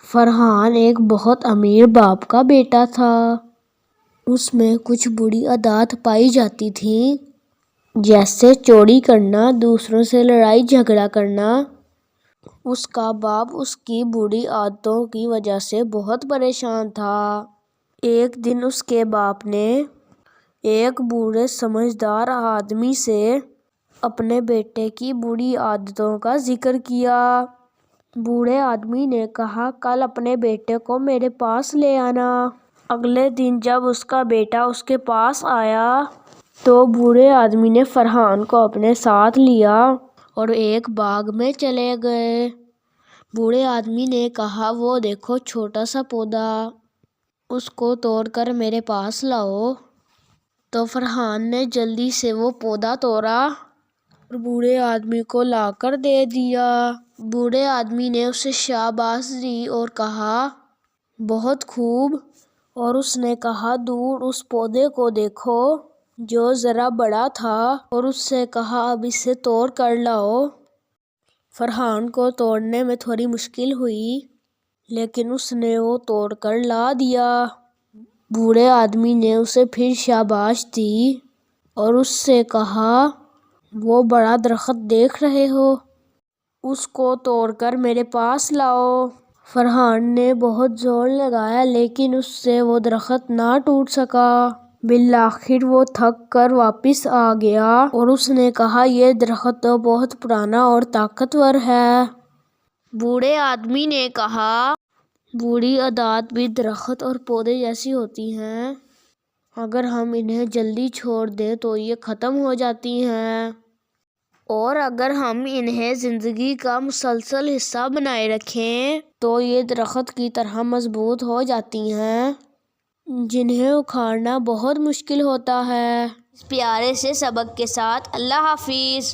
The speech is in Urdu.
فرحان ایک بہت امیر باپ کا بیٹا تھا۔ اس میں کچھ بری عادات پائی جاتی تھیں، جیسے چوری کرنا، دوسروں سے لڑائی جھگڑا کرنا۔ اس کا باپ اس کی بری عادتوں کی وجہ سے بہت پریشان تھا۔ ایک دن اس کے باپ نے ایک بوڑھے سمجھدار آدمی سے اپنے بیٹے کی بری عادتوں کا ذکر کیا۔ بوڑھے آدمی نے کہا، کل اپنے بیٹے کو میرے پاس لے آنا۔ اگلے دن جب اس کا بیٹا اس کے پاس آیا تو بوڑھے آدمی نے فرحان کو اپنے ساتھ لیا اور ایک باغ میں چلے گئے۔ بوڑھے آدمی نے کہا، وہ دیکھو چھوٹا سا پودا، اس کو توڑ کر میرے پاس لاؤ۔ تو فرحان نے جلدی سے وہ پودا توڑا اور بوڑھے آدمی کو لا کر دے دیا۔ بوڑھے آدمی نے اسے شاباشی دی اور کہا، بہت خوب۔ اور اس نے کہا، دور اس پودے کو دیکھو جو ذرا بڑا تھا، اور اس سے کہا، اب اسے توڑ کر لاؤ۔ فرحان کو توڑنے میں تھوڑی مشکل ہوئی، لیکن اس نے وہ توڑ کر لا دیا۔ بوڑھے آدمی نے اسے پھر شاباشی دی اور اس سے کہا، وہ بڑا درخت دیکھ رہے ہو، اس کو توڑ کر میرے پاس لاؤ۔ فرحان نے بہت زور لگایا لیکن اس سے وہ درخت نہ ٹوٹ سکا۔ بالآخر وہ تھک کر واپس آ گیا اور اس نے کہا، یہ درخت تو بہت پرانا اور طاقتور ہے۔ بوڑھے آدمی نے کہا، بری عادات بھی درخت اور پودے جیسی ہوتی ہیں، اگر ہم انہیں جلدی چھوڑ دیں تو یہ ختم ہو جاتی ہیں، اور اگر ہم انہیں زندگی کا مسلسل حصہ بنائے رکھیں تو یہ درخت کی طرح مضبوط ہو جاتی ہیں، جنہیں اکھاڑنا بہت مشکل ہوتا ہے۔ اس پیارے سے سبق کے ساتھ اللہ حافظ۔